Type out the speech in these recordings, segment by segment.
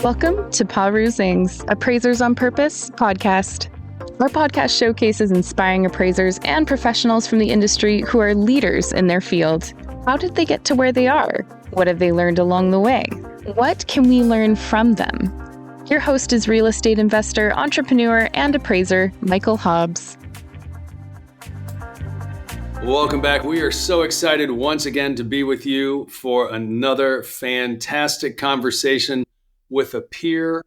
Welcome to Perusing's Appraisers on Purpose podcast. Our podcast showcases inspiring appraisers and professionals from the industry who are leaders in their field. How did they get to where they are? What have they learned along the way? What can we learn from them? Your host is real estate investor, entrepreneur, and appraiser, Michael Hobbs. Welcome back. We are so excited once again to be with you for another fantastic conversation with a peer.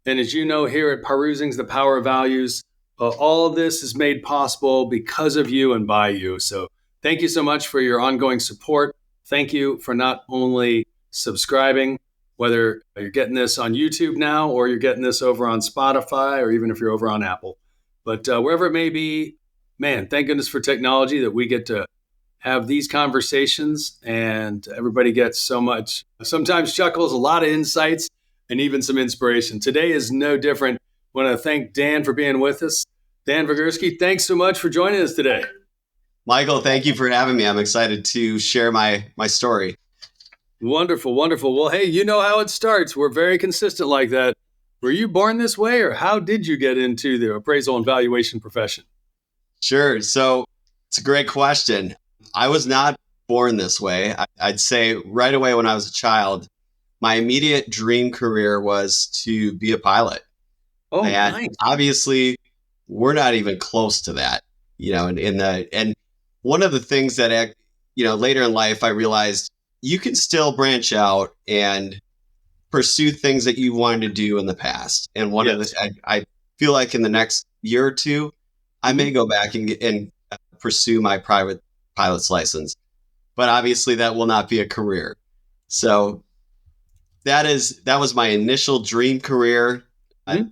And as you know, here at Perusing's The Power of Values, all of this is made possible because of you and by you. So thank you so much for your ongoing support. Thank you for not only subscribing, whether you're getting this on YouTube now or you're getting this over on Spotify or even if you're over on Apple. But wherever it may be, man, thank goodness for technology that we get to have these conversations and everybody gets so much, sometimes chuckles, a lot of insights, and even some inspiration. Today is no different. I want to thank Dan for being with us. Dan Figurski, thanks so much for joining us today. Michael, thank you for having me. I'm excited to share my story. Wonderful, wonderful. Well, hey, you know how it starts. We're very consistent like that. Were you born this way, or how did you get into the appraisal and valuation profession? Sure. So it's a great question. I was not born this way. I'd say right away when I was a child, my immediate dream career was to be a pilot. Oh, and nice. Obviously, we're not even close to that. And one of the things that later in life I realized you can still branch out and pursue things that you wanted to do in the past. And I feel like in the next year or two, I may go back and pursue my private pilot's license, but obviously that will not be a career. So that was my initial dream career. Mm-hmm.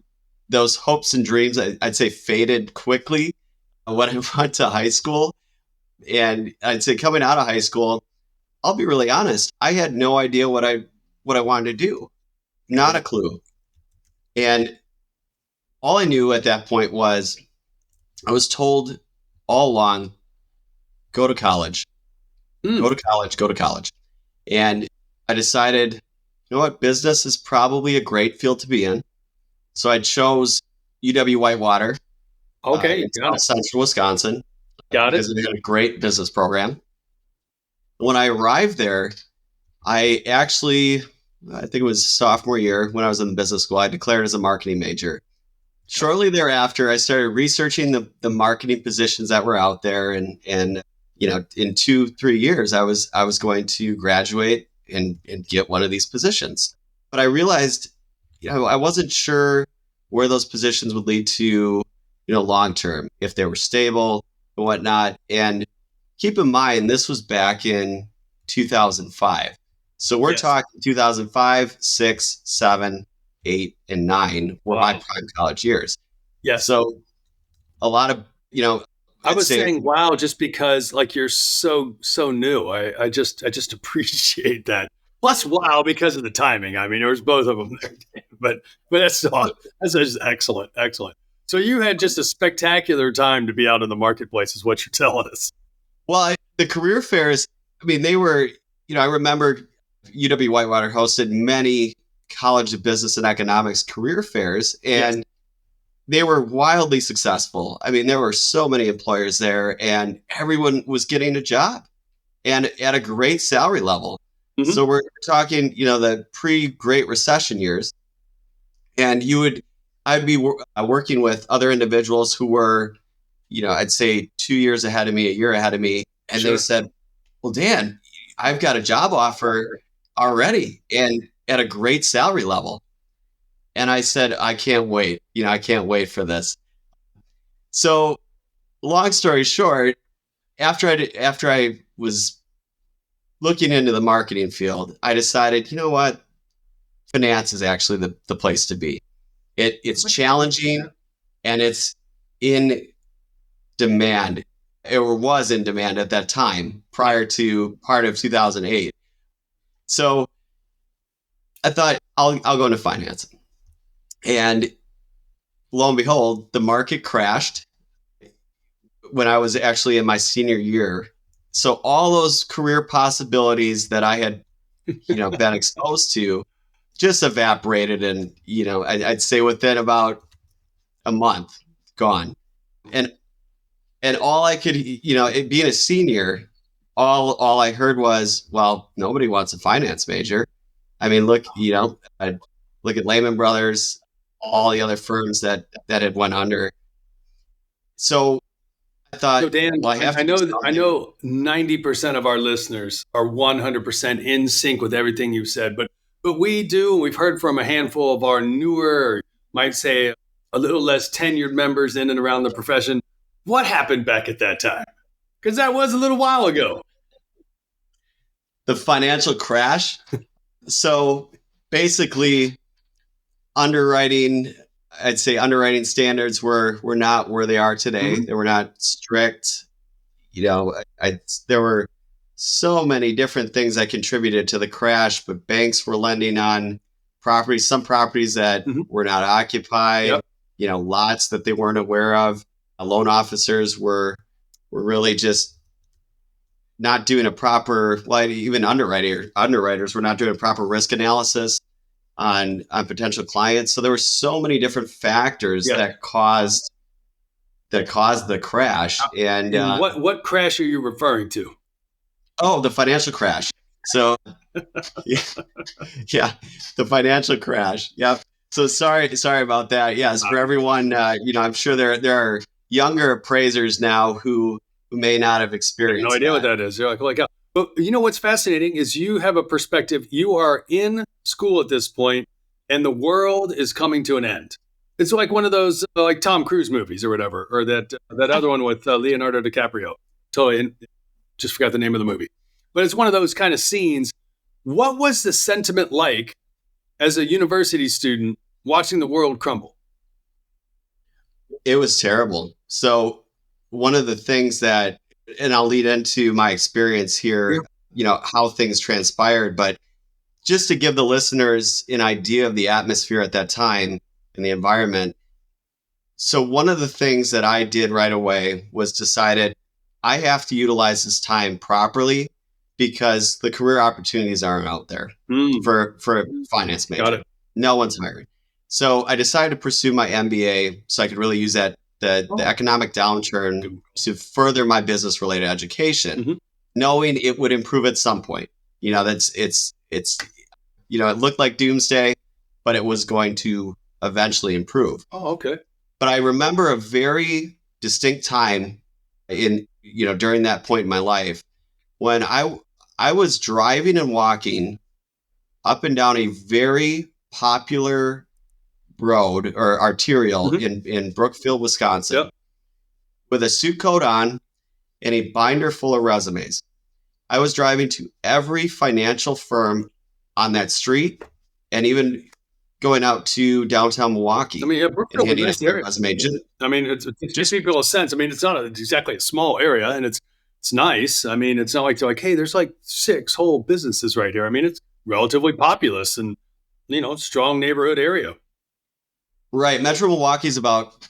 Those hopes and dreams, I'd say, faded quickly when I went to high school. And I'd say coming out of high school, I'll be really honest, I had no idea what I wanted to do. Not a clue. And all I knew at that point was I was told all along, go to college, go to college. And I decided, you know what, business is probably a great field to be in. So I chose UW-Whitewater. Okay. In South Central Wisconsin. Got it. Because they had a great business program. When I arrived there, I think it was sophomore year when I was in the business school, I declared as a marketing major. Shortly thereafter, I started researching the marketing positions that were out there. And in 2-3 years, I was going to graduate and get one of these positions. But I realized, I wasn't sure where those positions would lead to, long term, if they were stable and whatnot. And keep in mind, this was back in 2005. So we're talking 2005, 6, 7, 8, and 9 were my prime college years. Yeah. So a lot of, I was saying, wow, just because like you're so new. I just appreciate that. Plus, wow, because of the timing. I mean, there was both of them there, but that's just excellent. So you had just a spectacular time to be out in the marketplace is what you're telling us. Well, the career fairs, they were, I remember UW-Whitewater hosted many College of Business and Economics career fairs, and they were wildly successful. There were so many employers there, and everyone was getting a job and at a great salary level. Mm-hmm. So we're talking, the pre-Great Recession years, and I'd be working with other individuals who were, I'd say 2 years ahead of me, a year ahead of me. And They said, well, Dan, I've got a job offer already and at a great salary level. And I said, I can't wait. I can't wait for this. So long story short, after I was looking into the marketing field, I decided, you know what? Finance is actually the place to be. It's challenging and it's in demand. It was in demand at that time prior to part of 2008. So I thought I'll go into finance. And lo and behold, the market crashed when I was actually in my senior year. So all those career possibilities that I had, been exposed to just evaporated, and I'd say within about a month, gone. And all I could, being a senior, all I heard was, well, nobody wants a finance major. I mean, look, I look at Lehman Brothers, all the other firms that had went under. So I thought, So Dan, well, I know 90% of our listeners are 100% in sync with everything you've said, but we've heard from a handful of our newer, might say a little less tenured members in and around the profession. What happened back at that time? Because that was a little while ago. The financial crash. So basically, underwriting standards were not where they are today. Mm-hmm. They were not strict. There were so many different things that contributed to the crash, but banks were lending on properties, some properties that mm-hmm. were not occupied, yep. Lots that they weren't aware of. Loan officers were really just not doing a proper, even underwriters were not doing a proper risk analysis on potential clients. So there were so many different factors that caused the crash. And what crash are you referring to? Oh, the financial crash. So yeah, the financial crash. Yeah. So sorry about that. Yes, for everyone, I'm sure there are younger appraisers now who may not have experienced. No idea what that is. You're like, but what's fascinating is you have a perspective. You are in school at this point, and the world is coming to an end. It's like one of those like Tom Cruise movies or whatever, or that other one with Leonardo DiCaprio. Totally, just forgot the name of the movie. But it's one of those kind of scenes. What was the sentiment like as a university student watching the world crumble? It was terrible. So one of the things that, and I'll lead into my experience here, how things transpired, but just to give the listeners an idea of the atmosphere at that time and the environment. So one of the things that I did right away was decided I have to utilize this time properly because the career opportunities aren't out there for a finance major. Got it. No one's hiring. So I decided to pursue my MBA so I could really use the economic downturn to further my business related education, knowing it would improve at some point. It looked like doomsday, but it was going to eventually improve. Oh, okay. But I remember a very distinct time during that point in my life when I was driving and walking up and down a very popular road or arterial in Brookfield, Wisconsin, with a suit coat on and a binder full of resumes. I was driving to every financial firm on that street and even going out to downtown Milwaukee. I mean, Brookfield is a nice area. Resume. It's just people a sense. I mean, it's not exactly a small area, and it's nice. I mean, it's not like they're like, hey, there's like 6 whole businesses right here. I mean, it's relatively populous and strong neighborhood area. Right. Metro Milwaukee is about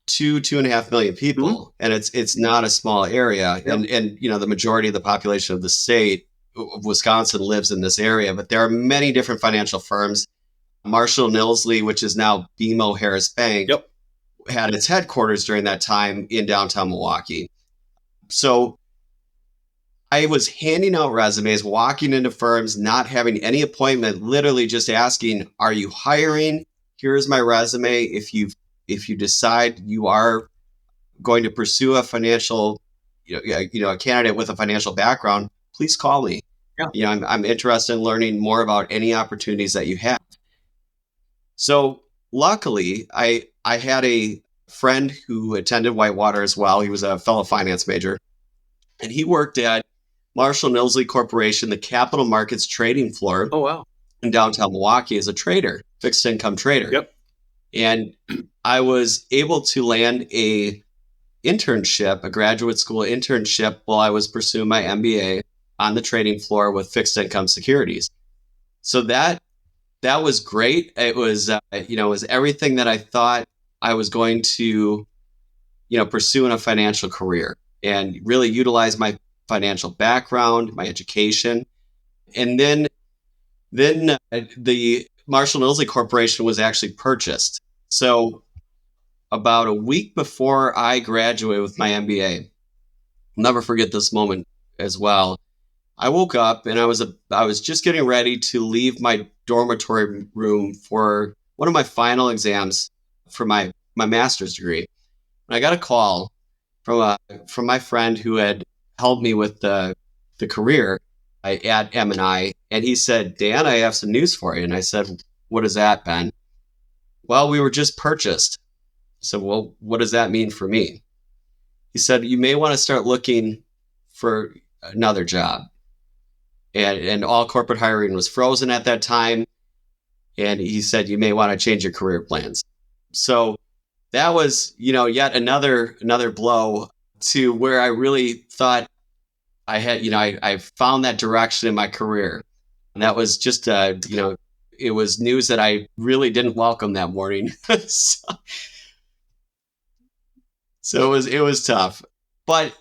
2.5 million people, and it's not a small area. Yep. And the majority of the population of the state of Wisconsin lives in this area, but there are many different financial firms. Marshall Nilsley, which is now BMO Harris Bank, had its headquarters during that time in downtown Milwaukee. So I was handing out resumes, walking into firms, not having any appointment, literally just asking, are you hiring? Here's my resume. If you decide you are going to pursue a financial, a candidate with a financial background, please call me. Yeah. I'm interested in learning more about any opportunities that you have. So luckily, I had a friend who attended Whitewater as well. He was a fellow finance major, and he worked at Marshall Nilsley Corporation, the capital markets trading floor. Oh, wow. In downtown Milwaukee as a trader, fixed income trader. Yep. And I was able to land a graduate school internship while I was pursuing my MBA on the trading floor with fixed income securities. So that was great. It was, it was everything that I thought I was going to, pursue in a financial career and really utilize my financial background, my education. And then the Marshall and Ilsley Corporation was actually purchased. So about a week before I graduated with my MBA, I'll never forget this moment as well. I woke up and I was just getting ready to leave my dormitory room for one of my final exams for my master's degree. And I got a call from my friend who had helped me with the career at M&I, and he said, "Dan, I have some news for you." And I said, "What is that, Ben?" "Well, we were just purchased." I said, "Well, what does that mean for me?" He said, "You may want to start looking for another job." And all corporate hiring was frozen at that time. And he said, "You may want to change your career plans." So that was, yet another blow to where I really thought I had, I found that direction in my career. And that was just, it was news that I really didn't welcome that morning. So it was tough, but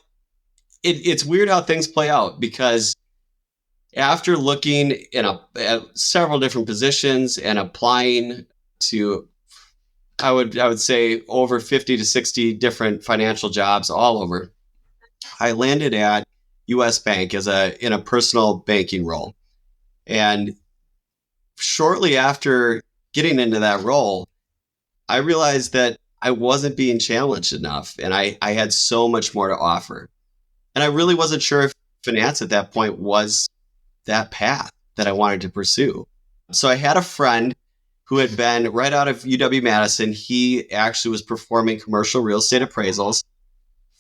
it's weird how things play out, because after looking at several different positions and applying to, I would say, over 50 to 60 different financial jobs all over, I landed at U.S. Bank in a personal banking role. And shortly after getting into that role, I realized that I wasn't being challenged enough, and I had so much more to offer. And I really wasn't sure if finance at that point was that path that I wanted to pursue. So I had a friend who had been right out of UW-Madison. He actually was performing commercial real estate appraisals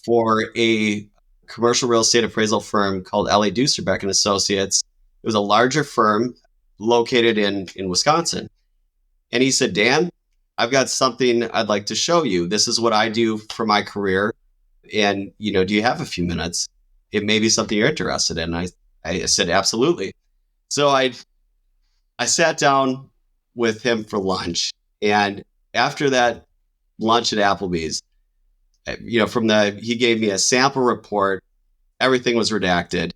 for a commercial real estate appraisal firm called L.A. Duesterbeck and Associates. It was a larger firm located in Wisconsin. And he said, "Dan, I've got something I'd like to show you. This is what I do for my career. And, do you have a few minutes? It may be something you're interested in." I said, "Absolutely." So I sat down with him for lunch. And after that lunch at Applebee's, he gave me a sample report. Everything was redacted.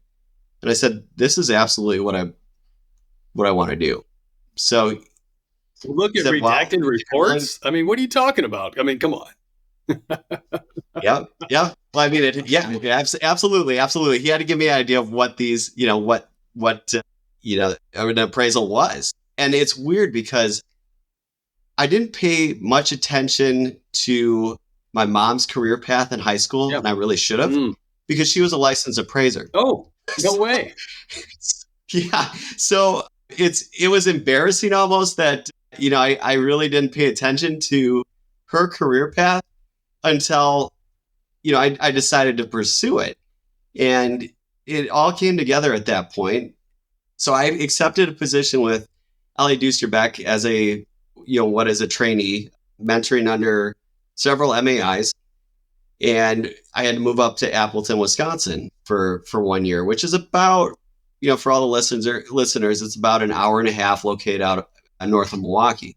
And I said, "This is absolutely what I want to do." So look at redacted reports. I mean, what are you talking about? I mean, come on. Yeah. Well, I mean, absolutely. He had to give me an idea of what these, an appraisal was. And it's weird because I didn't pay much attention to my mom's career path in high school, and I really should have, because she was a licensed appraiser. Oh, no way. Yeah. So it was embarrassing almost that, I really didn't pay attention to her career path until, I decided to pursue it. And it all came together at that point. So I accepted a position with L.A. Duesterbeck as a trainee, mentoring under several MAIs. And I had to move up to Appleton, Wisconsin for 1 year, which is about, for all the listeners, it's about an hour and a half located out north of Milwaukee.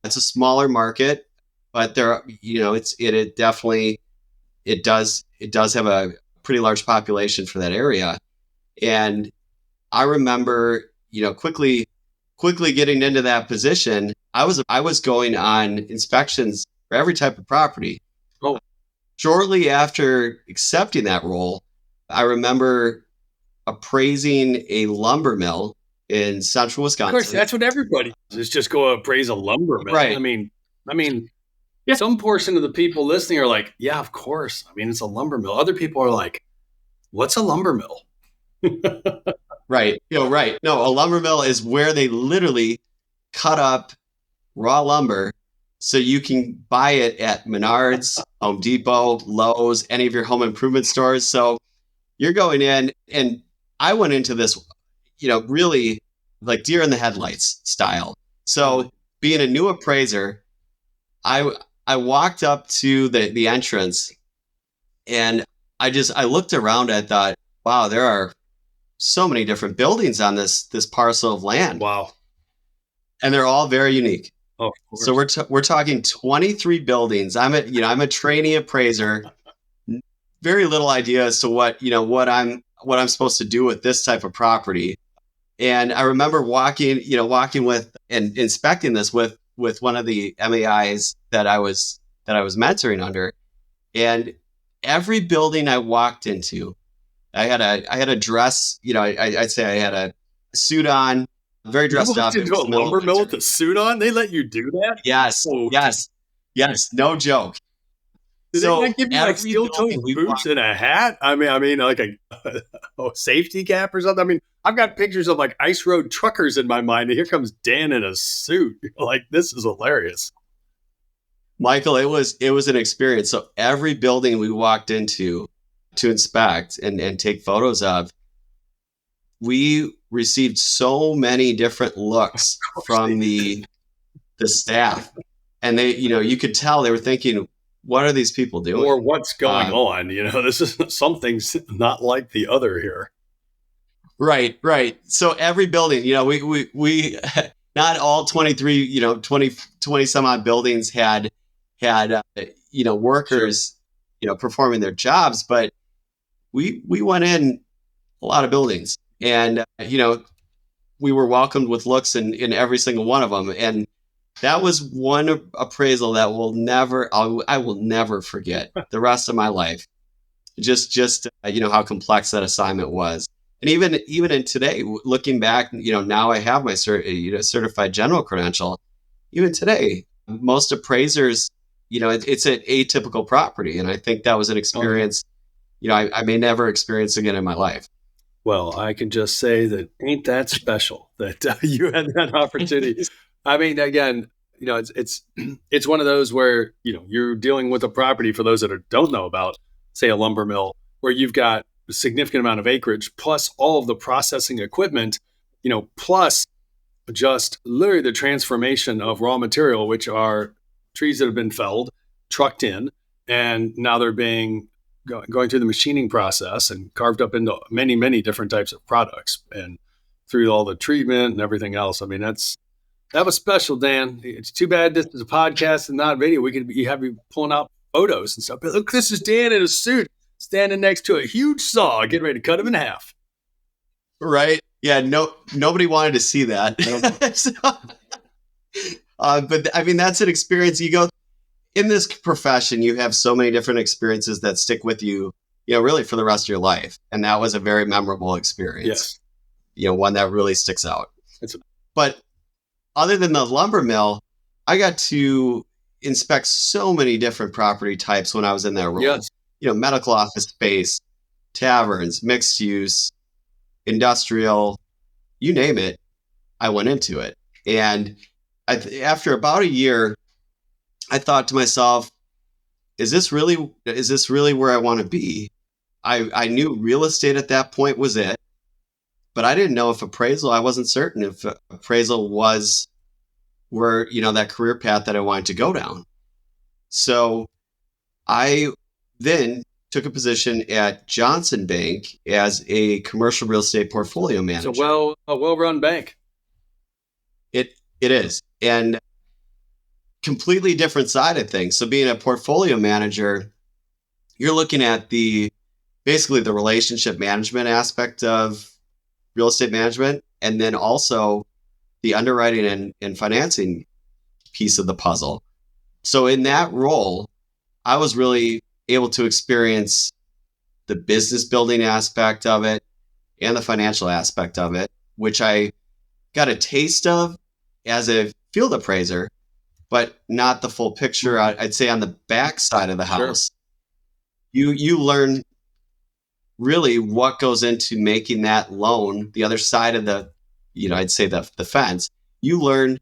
It's a smaller market, but it definitely does have a pretty large population for that area. And I remember, quickly getting into that position. I was going on inspections for every type of property. Oh. Shortly Shortly after accepting that role, I remember appraising a lumber mill in central Wisconsin. Of course, that's what everybody does, is just go appraise a lumber mill. Right. I mean, yeah. Some portion of the people listening are like, "Yeah, of course. I mean, it's a lumber mill." Other people are like, "What's a lumber mill?" Right. Right. No, a lumber mill is where they literally cut up raw lumber so you can buy it at Menards, Home Depot, Lowe's, any of your home improvement stores. So you're going in, and I went into this, really like deer in the headlights style. So being a new appraiser, I walked up to the entrance, and I looked around. I thought, wow, there are so many different buildings on this parcel of land. Wow. And they're all very unique. Oh, so we're talking 23 buildings. I'm a trainee appraiser. Very little idea as to what I'm supposed to do with this type of property. And I remember walking with and inspecting this with one of the MAIs that I was mentoring under. And every building I walked into, I had a dress, I'd say I had a suit on, very dressed up. You walked into a lumber mill with a suit on? They let you do that? Yes, Oh. yes, no joke. Did So they not give you like steel-toed boots and a hat? I mean, like a safety cap or something. I mean, I've got pictures of like ice road truckers in my mind, and here comes Dan in a suit. Like, this is hilarious. Michael, it was an experience. So every building we walked into to inspect and take photos of, we received so many different looks from the staff, and they, you could tell they were thinking, what are these people doing? Or what's going on? This is something's not like the other here. Right. So every building, we not all 23, 20 some odd buildings had workers, Sure. Performing their jobs, but we went in a lot of buildings, and we were welcomed with looks in every single one of them. And that was one appraisal that I will never forget the rest of my life. Just how complex that assignment was. And even in today, looking back, now I have my certified general credential. Even today, most appraisers, it's an atypical property. And I think that was an experience, I may never experience again in my life. Well, I can just say that ain't that special that you had that opportunity. I mean, again, it's one of those where, you're dealing with a property, for those that don't know about, say, a lumber mill, where you've got a significant amount of acreage, plus all of the processing equipment, plus just literally the transformation of raw material, which are trees that have been felled, trucked in, and now they're going through the machining process and carved up into many, many different types of products, and through all the treatment and everything else. I mean, that was special, Dan. It's too bad this is a podcast and not video. We could have you pulling out photos and stuff. But look, this is Dan in a suit standing next to a huge saw, getting ready to cut him in half. Right? Yeah. Nobody wanted to see that. But I mean, that's an experience. You go in this profession, you have so many different experiences that stick with you, really for the rest of your life. And that was a very memorable experience. Yes. One that really sticks out. But other than the lumber mill, I got to inspect so many different property types when I was in that role. Yes. Medical office space, taverns, mixed use, industrial, you name it, I went into it. And after about a year, I thought to myself, is this really where I want to be? I knew real estate at that point was it, but I didn't know if appraisal, I wasn't certain if appraisal was where, that career path that I wanted to go down. So I then took a position at Johnson Bank as a commercial real estate portfolio manager. It's a well-run bank. It is. And completely different side of things. So being a portfolio manager, you're looking at basically the relationship management aspect of real estate management, and then also the underwriting and financing piece of the puzzle. So in that role, I was really able to experience the business building aspect of it and the financial aspect of it, which I got a taste of as a field appraiser, but not the full picture. I'd say on the back side of the house, sure. You learn really what goes into making that loan, the other side of the, I'd say the fence. You learn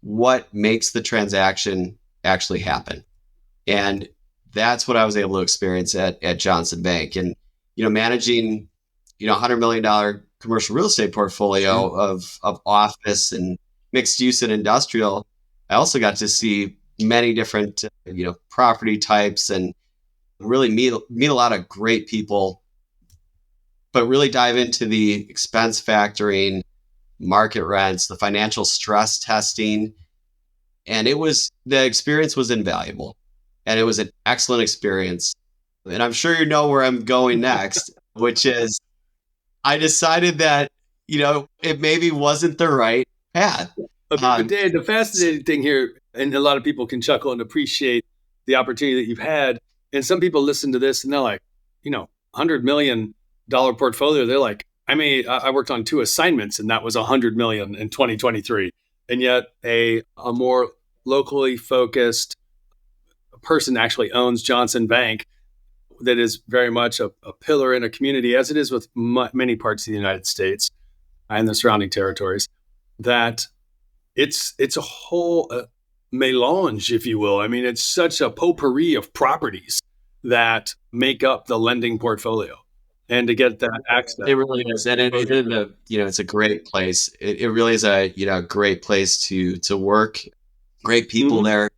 what makes the transaction actually happen. And that's what I was able to experience at Johnson Bank. And, managing, $100 million commercial real estate portfolio of office and mixed use and industrial. I also got to see many different, property types and really meet a lot of great people, but really dive into the expense factoring, market rents, the financial stress testing. And the experience was invaluable, and it was an excellent experience. And I'm sure you know where I'm going next, which is I decided that, it maybe wasn't the right path. But Dan, the fascinating thing here, and a lot of people can chuckle and appreciate the opportunity that you've had. And some people listen to this and they're like, $100 million portfolio. They're like, I worked on 2 assignments and that was $100 million in 2023. And yet a more locally focused person actually owns Johnson Bank that is very much a pillar in a community, as it is with many parts of the United States and the surrounding territories, that it's a whole melange, if you will. I mean, it's such a potpourri of properties that make up the lending portfolio. And to get that access, it really is, and it's a great place. It really is a great place to work. Great people there,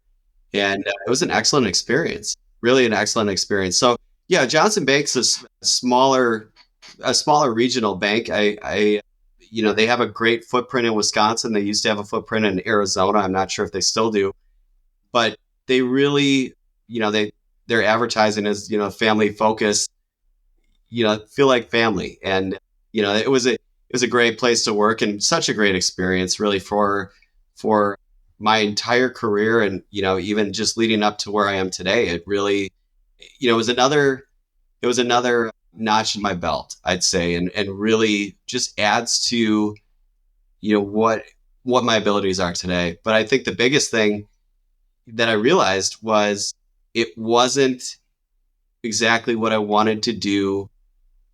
and it was an excellent experience. Really, an excellent experience. So, yeah, Johnson Bank's a smaller regional bank. They have a great footprint in Wisconsin. They used to have a footprint in Arizona. I'm not sure if they still do, but they really, their advertising is, family focused, feel like family. And, it was a great place to work and such a great experience really for my entire career. And, even just leading up to where I am today, it really, it was another notch in my belt, I'd say, and really just adds to, what my abilities are today. But I think the biggest thing that I realized was it wasn't exactly what I wanted to do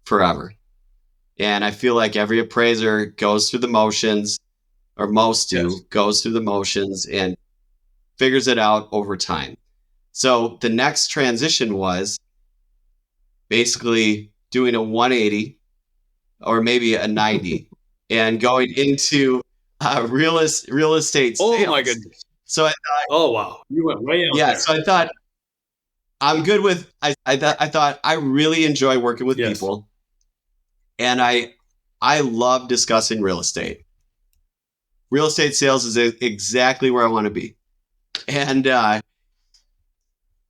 forever. And I feel like every appraiser goes through the motions, or most do, goes through the motions and figures it out over time. So the next transition was basically doing a 180 or maybe a 90 and going into real estate sales. Oh my goodness. So I thought, oh wow, you went way out there. So I thought I'm good with, I thought I really enjoy working with people, and I love discussing real estate. Real estate sales is exactly where I want to be. And I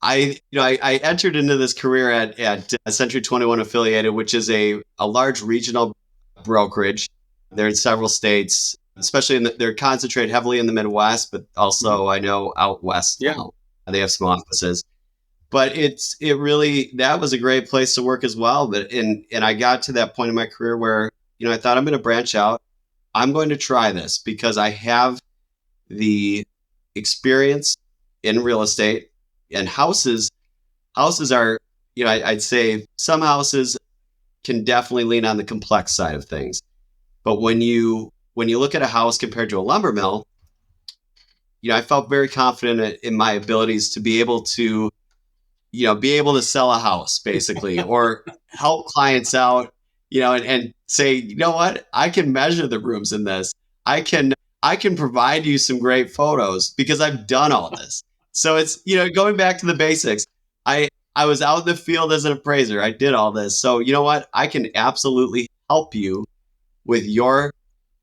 entered into this career at Century 21 Affiliated, which is a large regional brokerage. They're in several states, especially they're concentrated heavily in the Midwest, but also I know out west now. They have some offices. But that was a great place to work as well. But and I got to that point in my career where, I thought I'm going to branch out. I'm going to try this because I have the experience in real estate, and houses are, I'd say some houses can definitely lean on the complex side of things. But when you look at a house compared to a lumber mill, I felt very confident in my abilities to be able to sell a house basically, or help clients out, and say, you know what, I can measure the rooms in this. I can provide you some great photos because I've done all this. So it's, going back to the basics. I was out in the field as an appraiser. I did all this. So you know what? I can absolutely help you with your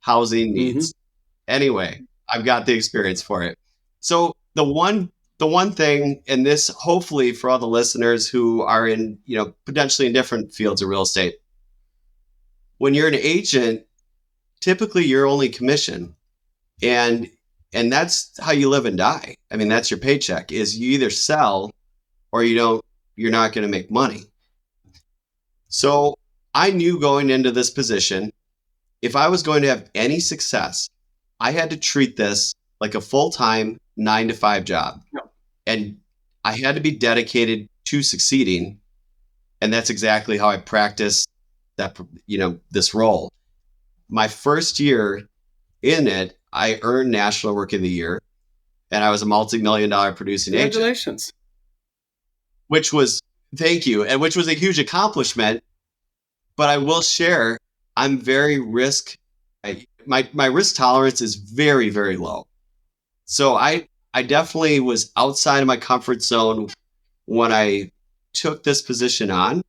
housing needs. Anyway, I've got the experience for it. So the one thing, and this hopefully for all the listeners who are in, potentially in different fields of real estate, when you're an agent, typically you're only commission. And that's how you live and die. I mean, that's your paycheck, is you either sell or you're not going to make money. So I knew going into this position, if I was going to have any success, I had to treat this like a full-time 9-to-5 job. And I had to be dedicated to succeeding. And that's exactly how I practiced that, this role. My first year in it, I earned National Rookie of the Year, and I was a multi-million-dollar producing agent. Congratulations. Thank you. And which was a huge accomplishment. But I will share, I'm very my risk tolerance is very, very low. So I definitely was outside of my comfort zone when I took this position on.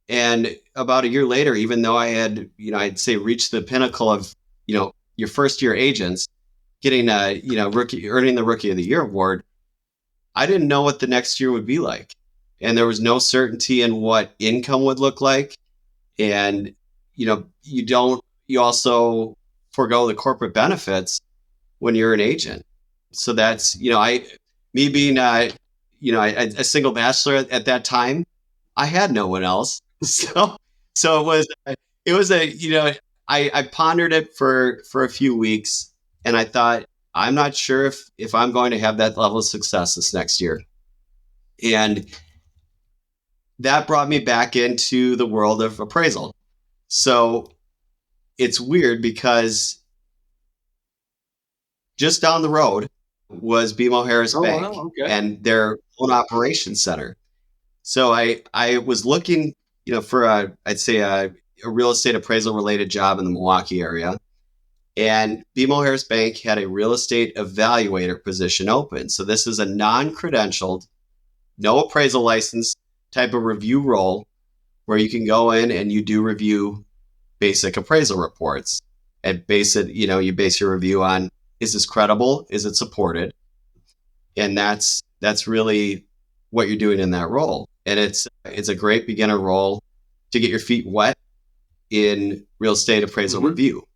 And about a year later, even though I had, I'd say reached the pinnacle of, your first year agents, getting earning the Rookie of the Year award, I didn't know what the next year would be like. And there was no certainty in what income would look like. And, you you also forego the corporate benefits when you're an agent. So that's, me being, a single bachelor at that time, I had no one else. So it was I pondered it for a few weeks, and I thought, I'm not sure if I'm going to have that level of success this next year. And that brought me back into the world of appraisal. So it's weird because just down the road was BMO Harris Bank, wow, okay. and their own operations center. So I was looking, for I'd say a real estate appraisal related job in the Milwaukee area. And BMO Harris Bank had a real estate evaluator position open. So this is a non-credentialed, no appraisal license type of review role where you can go in and you do review basic appraisal reports and you base your review on, is this credible? Is it supported? And that's really what you're doing in that role. And it's a great beginner role to get your feet wet in real estate appraisal review.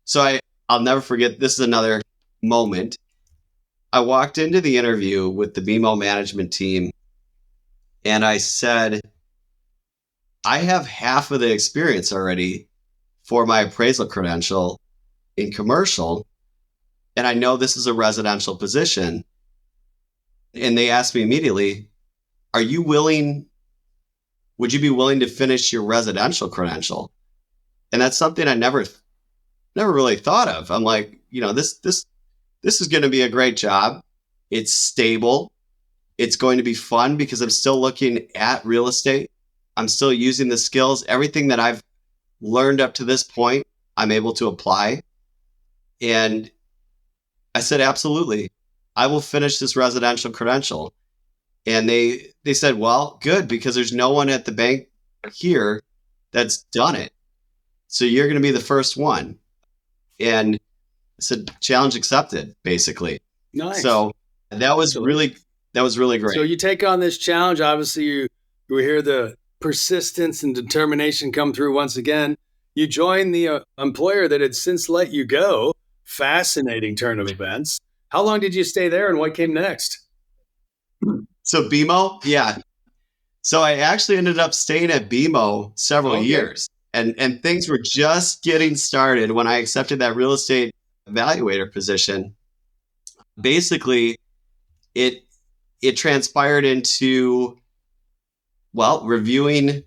So I'll never forget, this is another moment. I walked into the interview with the BMO management team and I said, I have half of the experience already for my appraisal credential in commercial, and I know this is a residential position. And they asked me immediately, would you be willing to finish your residential credential? And that's something I never really thought of. I'm like, this is going to be a great job. It's stable. It's going to be fun because I'm still looking at real estate. I'm still using the skills. Everything that I've learned up to this point, I'm able to apply. And I said, absolutely, I will finish this residential credential. And they said, well, good, because there's no one at the bank here that's done it. So you're going to be the first one. And I said, challenge accepted, basically. Nice. So that was really great. So you take on this challenge. Obviously, you hear the persistence and determination come through once again. You join the employer that had since let you go. Fascinating turn of events. How long did you stay there and what came next? So BMO, yeah. So I actually ended up staying at BMO several years, and things were just getting started when I accepted that real estate evaluator position. Basically, it transpired into, reviewing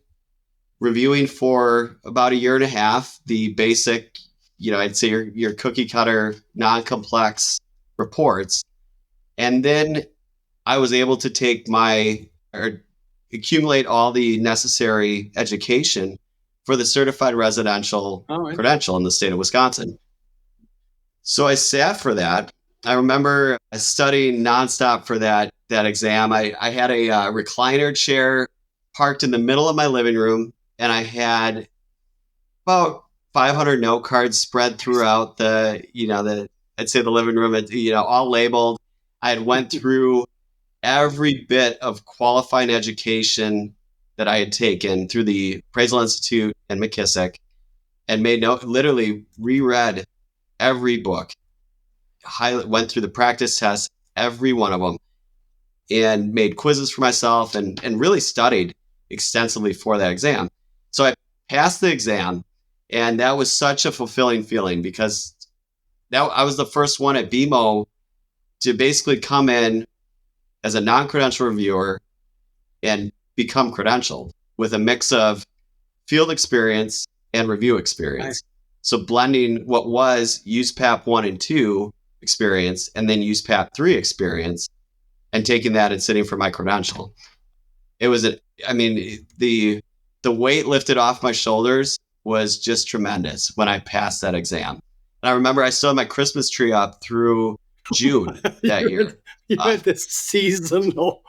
for about a year and a half, the basic, I'd say your cookie cutter, non-complex reports. And then I was able to accumulate all the necessary education for the certified residential credential in the state of Wisconsin. So I sat for that. I remember studying nonstop for that exam. I had a recliner chair parked in the middle of my living room, and I had about 500 note cards spread throughout I'd say the living room, all labeled. I had went through every bit of qualifying education that I had taken through the Appraisal Institute and McKissick, and literally reread every book, went through the practice tests, every one of them, and made quizzes for myself and really studied extensively for that exam. So I passed the exam, and that was such a fulfilling feeling because I was the first one at BMO to basically come in as a non-credential reviewer and become credentialed with a mix of field experience and review experience. Nice. So blending what was USPAP 1 and 2 experience and then USPAP 3 experience and taking that and sitting for my credential. It was the weight lifted off my shoulders was just tremendous when I passed that exam. And I remember I still had my Christmas tree up through June that year. You had this seasonal.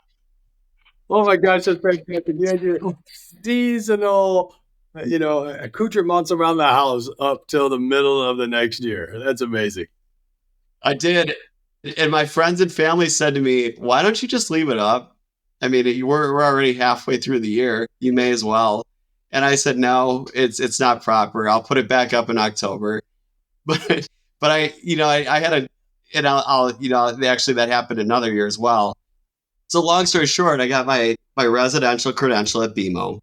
Oh my gosh, that's fantastic. You had your seasonal, accoutrements around the house up till the middle of the next year. That's amazing. I did. And my friends and family said to me, why don't you just leave it up? I mean, we're already halfway through the year. You may as well. And I said, no, it's not proper. I'll put it back up in October. But I had and actually that happened another year as well. So long story short, I got my residential credential at BMO.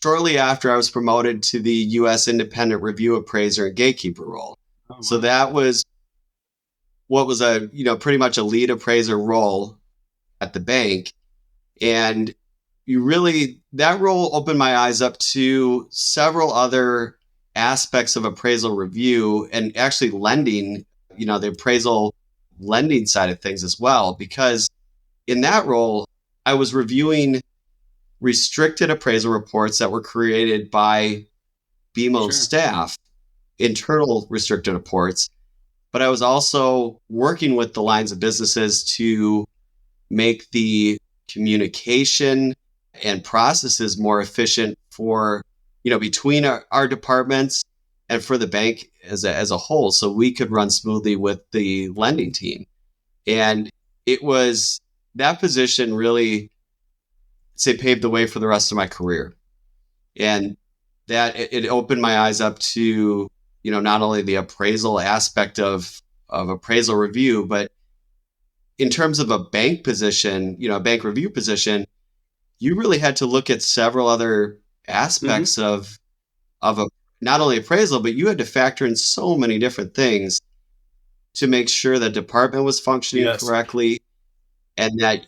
Shortly after, I was promoted to the U.S. Independent Review Appraiser and Gatekeeper role. Oh, wow. So that was what was pretty much a lead appraiser role at the bank. And that role opened my eyes up to several other aspects of appraisal review and actually lending, the appraisal lending side of things as well, because in that role, I was reviewing restricted appraisal reports that were created by BMO staff, internal restricted reports, but I was also working with the lines of businesses to make the communication and processes more efficient for, between our departments and for the bank as a whole, so we could run smoothly with the lending team. And it was that position really, paved the way for the rest of my career. And that it opened my eyes up to, not only the appraisal aspect of appraisal review, but in terms of a bank position, a bank review position, you really had to look at several other aspects of not only appraisal, but you had to factor in so many different things to make sure the department was functioning correctly, and that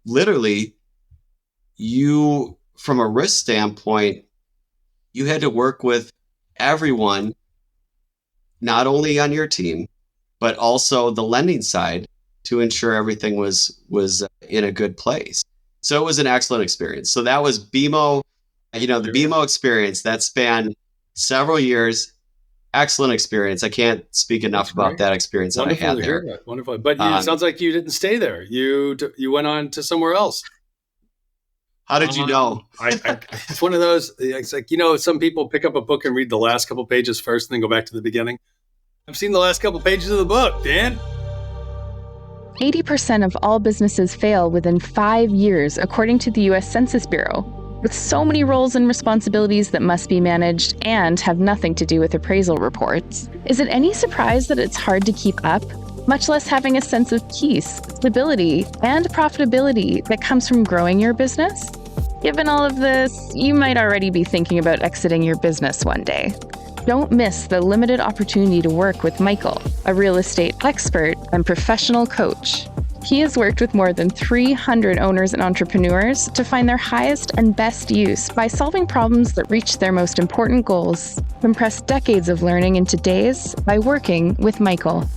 literally you, from a risk standpoint, you had to work with everyone, not only on your team, but also the lending side, to ensure everything was in a good place. So it was an excellent experience. So that was BMO, the BMO experience that spanned several years. Excellent experience. I can't speak enough about that experience that I had there. Wonderful. But it sounds like you didn't stay there. You went on to somewhere else. How did you know? It's one of those, it's like, some people pick up a book and read the last couple pages first and then go back to the beginning. I've seen the last couple pages of the book, Dan. 80% of all businesses fail within 5 years, according to the U.S. Census Bureau. With so many roles and responsibilities that must be managed and have nothing to do with appraisal reports, is it any surprise that it's hard to keep up, much less having a sense of peace, stability, and profitability that comes from growing your business? Given all of this, you might already be thinking about exiting your business one day. Don't miss the limited opportunity to work with Michael, a real estate expert and professional coach. He has worked with more than 300 owners and entrepreneurs to find their highest and best use by solving problems that reach their most important goals. Compress decades of learning into days by working with Michael.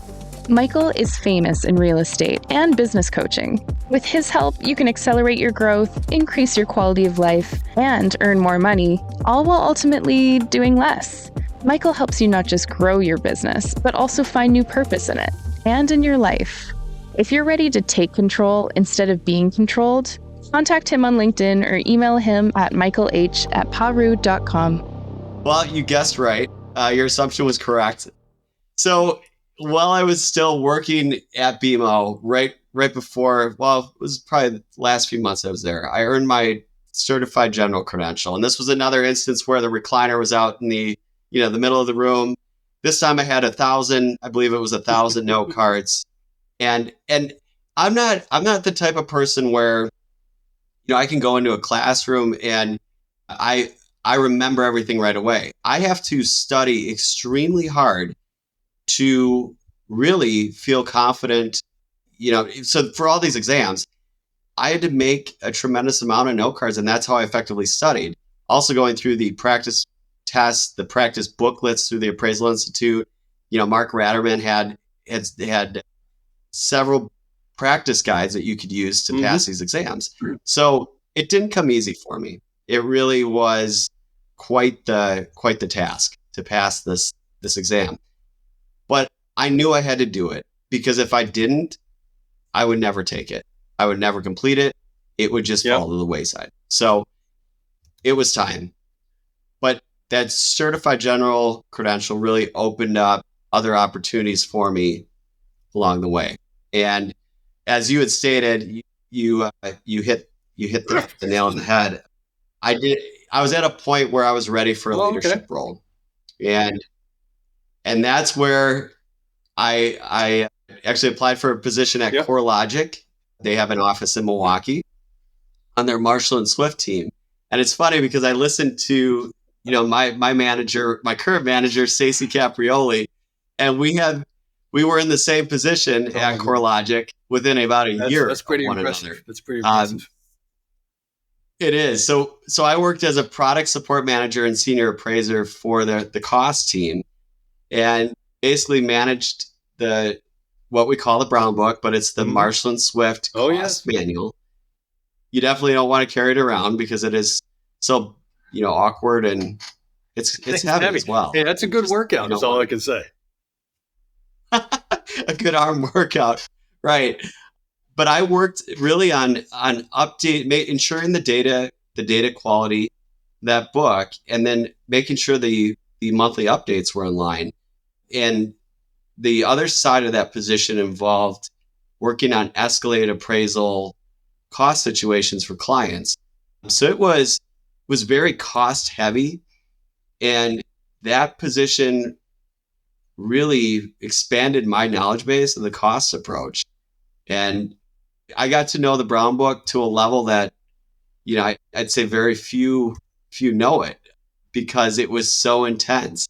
Michael is famous in real estate and business coaching. With his help, you can accelerate your growth, increase your quality of life, and earn more money, all while ultimately doing less. Michael helps you not just grow your business, but also find new purpose in it and in your life. If you're ready to take control instead of being controlled, contact him on LinkedIn or email him at michaelh@paru.com. Well, you guessed right. Your assumption was correct. So while I was still working at BMO, right before, it was probably the last few months I was there, I earned my certified general credential. And this was another instance where the recliner was out in the middle of the room. This time I had 1,000 note cards. And I'm not the type of person where, I can go into a classroom and I remember everything right away. I have to study extremely hard to really feel confident. So for all these exams, I had to make a tremendous amount of note cards, and that's how I effectively studied. Also going through the practice tests, the practice booklets through the Appraisal Institute. Mark Ratterman had several practice guides that you could use to pass these exams. So it didn't come easy for me. It really was quite the task to pass this exam. But I knew I had to do it, because if I didn't, I would never take it. I would never complete it. It would just fall to the wayside. So it was time. But that certified general credential really opened up other opportunities for me along the way. And as you had stated, you hit the nail on the head. I did. I was at a point where I was ready for a leadership role. And that's where I actually applied for a position at CoreLogic. They have an office in Milwaukee on their Marshall and Swift team. And it's funny because I listened to, my manager, my current manager, Stacey Caprioli, and we were in the same position at CoreLogic within about a year of one another. That's pretty impressive. It is. So I worked as a product support manager and senior appraiser for the cost team, and basically managed what we call the Brown Book, but it's the Marshall and Swift cost manual. You definitely don't want to carry it around because it is so awkward, and it's heavy as well. Hey, that's a good workout. That's all I can say. A good arm workout, right? But I worked really on ensuring the data quality, that book, and then making sure the monthly updates were in line. And the other side of that position involved working on escalated appraisal cost situations for clients. So it was very cost heavy, and that position really expanded my knowledge base of the cost approach. And I got to know the Brown Book to a level that, I'd say very few know it, because it was so intense.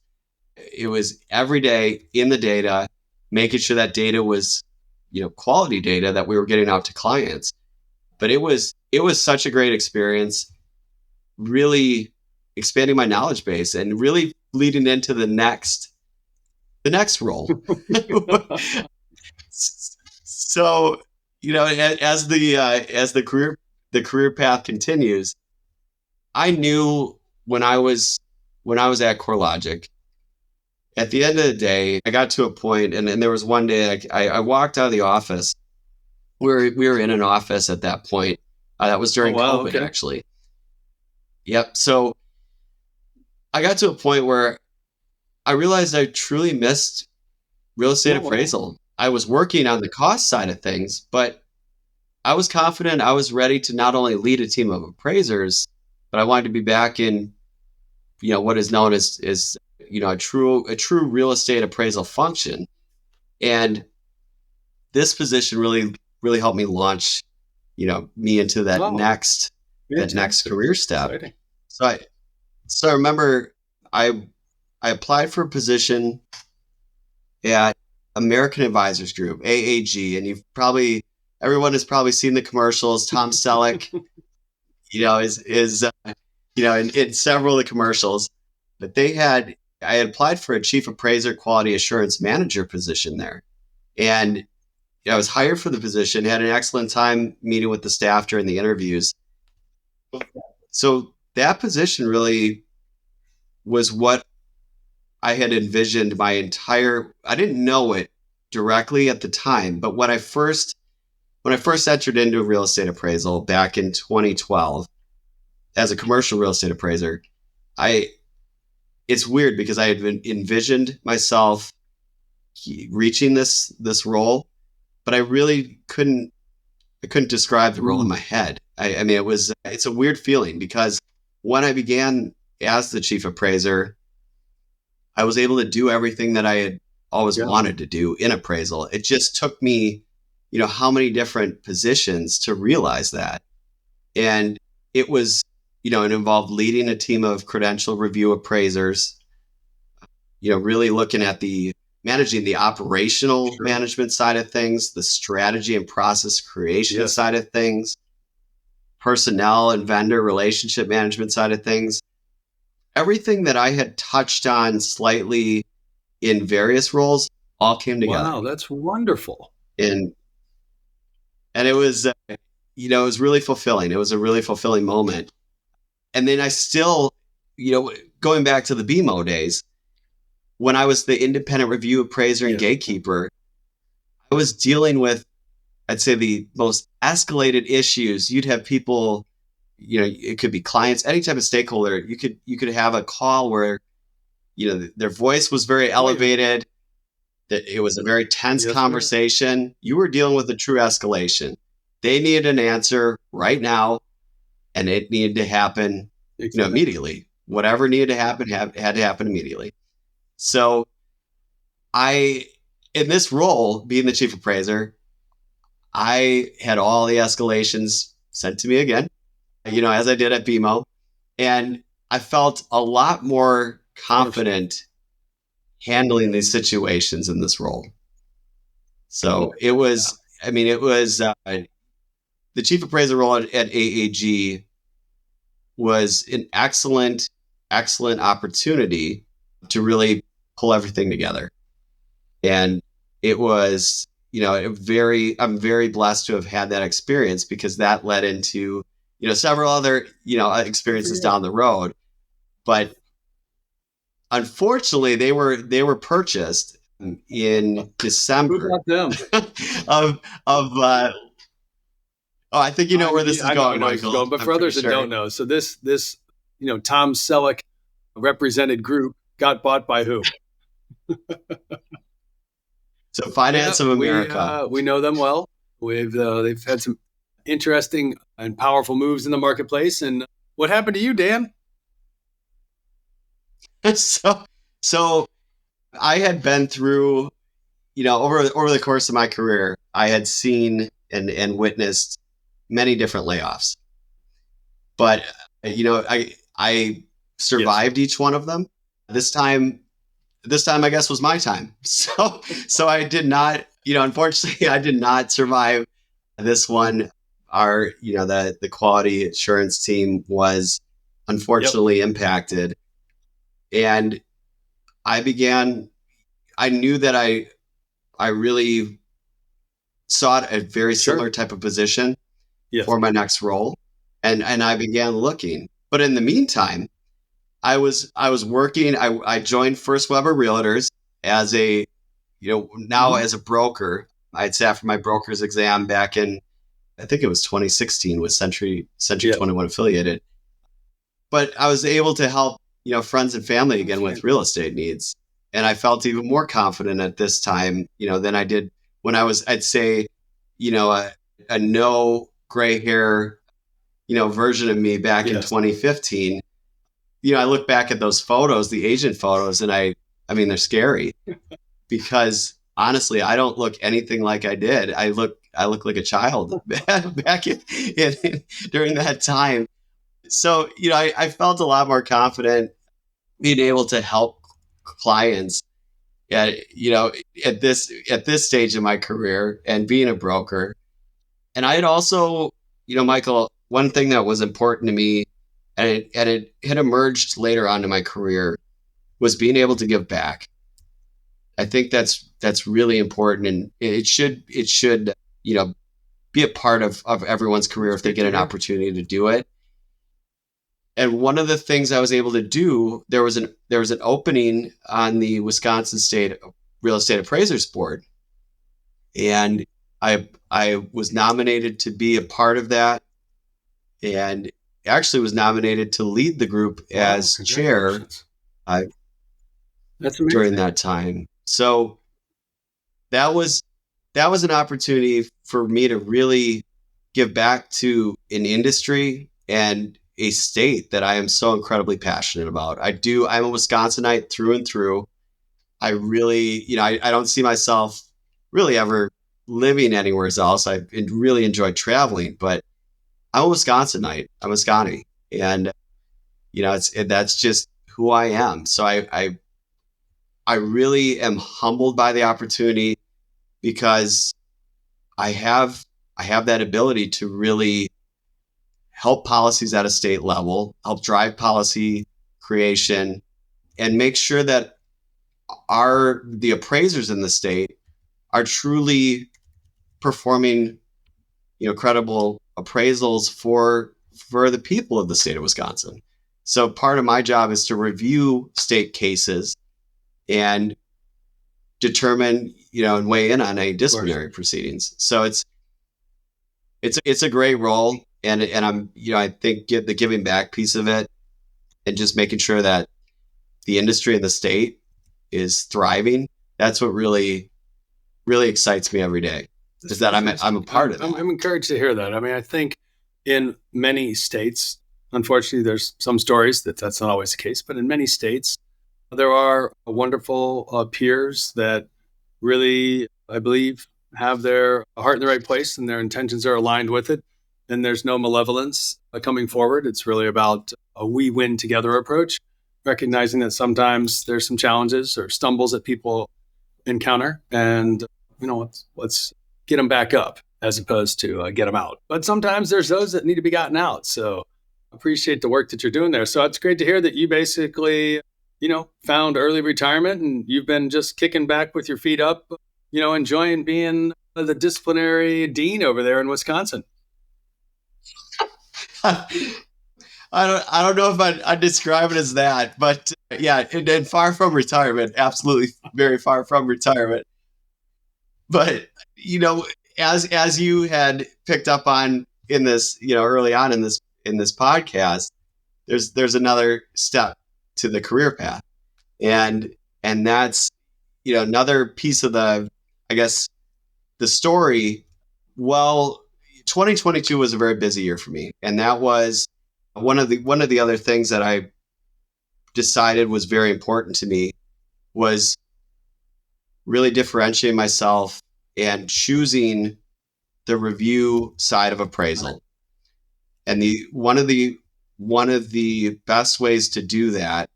It was every day in the data, making sure that data was, quality data that we were getting out to clients. But it was such a great experience, really expanding my knowledge base and really leading into the next role. So, as the career path continues, I knew when I was at CoreLogic, at the end of the day, I got to a point, and there was one day I walked out of the office. We were in an office at that point. That was during COVID, actually. Yep. So I got to a point where I realized I truly missed real estate appraisal. I was working on the cost side of things, but I was confident I was ready to not only lead a team of appraisers, but I wanted to be back in, what is known as a true real estate appraisal function. And this position really helped me launch, me into that next career step. Exciting. So I remember I applied for a position at American Advisors Group, AAG, and everyone has probably seen the commercials. Tom Selleck, is in several of the commercials. But I had applied for a chief appraiser quality assurance manager position there, and I was hired for the position. Had an excellent time meeting with the staff during the interviews. So that position really was what I had envisioned I didn't know it directly at the time, but when I first entered into real estate appraisal back in 2012 as a commercial real estate appraiser, it's weird because I had envisioned myself reaching this role, but I really couldn't describe the role in my head. I mean, it's a weird feeling because when I began as the chief appraiser, I was able to do everything that I had always wanted to do in appraisal. It just took me, how many different positions to realize that. And it was, it involved leading a team of credential review appraisers, really looking at managing the operational management side of things, the strategy and process creation side of things, personnel and vendor relationship management side of things. Everything that I had touched on slightly in various roles all came together. Wow, that's wonderful. And it was, it was really fulfilling. It was a really fulfilling moment. And then I still, going back to the BMO days, when I was the independent review appraiser and gatekeeper, I was dealing with, I'd say, the most escalated issues. You'd have people, it could be clients, any type of stakeholder. You could have a call where, their voice was very elevated, that it was a very tense conversation. Right. You were dealing with a true escalation. They needed an answer right now, and it needed to happen immediately. Whatever needed to happen had to happen immediately. So in this role, being the chief appraiser, I had all the escalations sent to me again, as I did at BMO. And I felt a lot more confident handling these situations in this role. So it was the chief appraiser role at AAG was an excellent opportunity to really pull everything together. And it was, I'm very blessed to have had that experience, because that led into, several other, experiences down the road. But unfortunately, they were purchased in December of I think you know where this is going, Michael. But for others that don't know, so this Tom Selleck represented group got bought by who? So Finance of America. We know them well. They've had some interesting and powerful moves in the marketplace. And what happened to you, Dan? So I had been through, over the course of my career, I had seen and witnessed many different layoffs. But I survived each one of them. This time, I guess, was my time. So I did not, unfortunately, I did not survive this one. Our, the quality assurance team was unfortunately impacted. And I knew that I really sought a very similar type of position for my next role. And I began looking. But in the meantime, I was working. I joined First Weber Realtors as a, as a broker. I had sat for my broker's exam back in, I think it was 2016 with Century 21 affiliated. But I was able to help, friends and family again with real estate needs. And I felt even more confident at this time, than I did when I'd say, a no gray hair, version of me back in 2015. I look back at those photos, the agent photos, and I mean, they're scary because honestly, I don't look anything like I did. I look like a child back during that time. So, I felt a lot more confident being able to help clients at this stage of my career and being a broker. And I had also, Michael, one thing that was important to me, and it had emerged later on in my career, was being able to give back. I think that's really important, and it should be a part of everyone's career if they get an opportunity to do it. And one of the things I was able to do, there was an opening on the Wisconsin State Real Estate Appraisers Board, and I was nominated to be a part of that, and actually was nominated to lead the group as chair during that time. So that was an opportunity for me to really give back to an industry and a state that I am so incredibly passionate about. I'm a Wisconsinite through and through. I really, I don't see myself really ever living anywhere else. I really enjoy traveling, but I'm a Wisconsinite. I'm a Scotty, and that's just who I am. So I really am humbled by the opportunity, because I have that ability to really help policies at a state level, help drive policy creation, and make sure that the appraisers in the state are truly performing, credible appraisals for the people of the state of Wisconsin. So part of my job is to review state cases and determine, and weigh in on any disciplinary proceedings. So it's a great role, and I'm, I think the giving back piece of it, and just making sure that the industry in the state is thriving. That's what really, really excites me every day. Is that I'm a part of that. I'm encouraged to hear that. I mean, I think in many states, unfortunately, there's some stories that that's not always the case, but in many states, there are wonderful peers that really, I believe, have their heart in the right place and their intentions are aligned with it. And there's no malevolence coming forward. It's really about a we win together approach, recognizing that sometimes there's some challenges or stumbles that people encounter. And, let's get them back up as opposed to get them out. But sometimes there's those that need to be gotten out. So I appreciate the work that you're doing there. So it's great to hear that you basically found early retirement and you've been just kicking back with your feet up, enjoying being the disciplinary dean over there in Wisconsin. I don't know if I'd describe it as that, but yeah, and far from retirement, absolutely very far from retirement. But, as you had picked up on in this, early on in this podcast, there's another step to the career path. And that's, another piece of the story. Well, 2022 was a very busy year for me. And that was one of the other things that I decided was very important to me was really differentiating myself and choosing the review side of appraisal. And one of the best ways to do that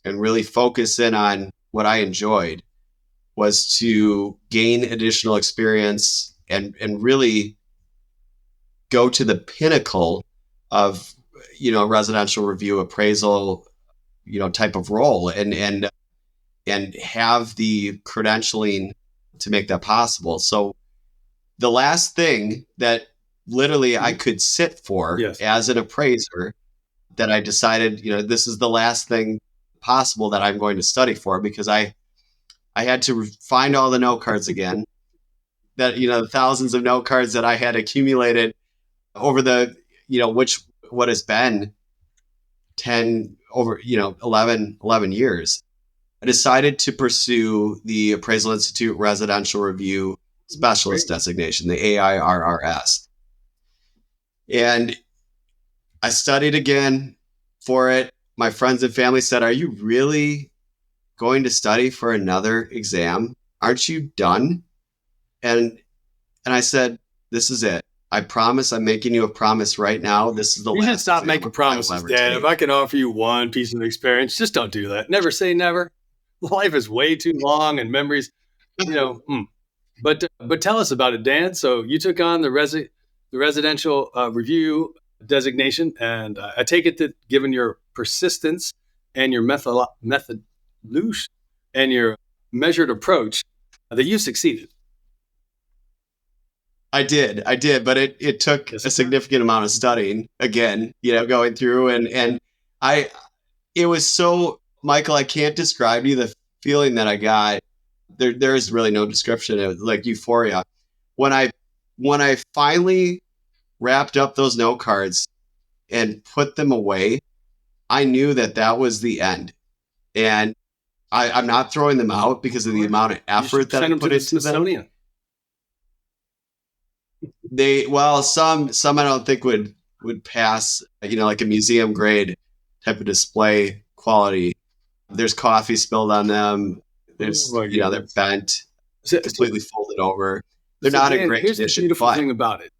and really focus in on what I enjoyed was to gain additional experience and really go to the pinnacle of, residential review appraisal, type of role and have the credentialing to make that possible. So the last thing that literally I could sit for as an appraiser that I decided, this is the last thing possible that I'm going to study for, because I had to find all the note cards again, that, the thousands of note cards that I had accumulated over the, what has been 11 years. I decided to pursue the Appraisal Institute Residential Review Specialist designation, the AI-RRS. And I studied again for it. My friends and family said, "Are you really going to study for another exam? Aren't you done?" And I said, "This is it. I promise. I'm making you a promise right now. This is the last." You should stop making promises, Dad. If I can offer you one piece of experience, just don't do that. Never say never. Life is way too long, and memories, But tell us about it, Dan. So you took on the residential review designation, and I take it that given your persistence and your method and your measured approach, that you succeeded. I did, but it took a significant amount of studying again, going through and it was so, Michael, I can't describe to you the feeling that I got. There is really no description. It was like euphoria. When I finally wrapped up those note cards and put them away, I knew that was the end. And I'm not throwing them out because of the amount of effort that I put into them. Some I don't think would pass, like a museum grade type of display quality. There's coffee spilled on them. There's, they're bent, completely folded over. They're not in great condition. Here's the beautiful thing about it.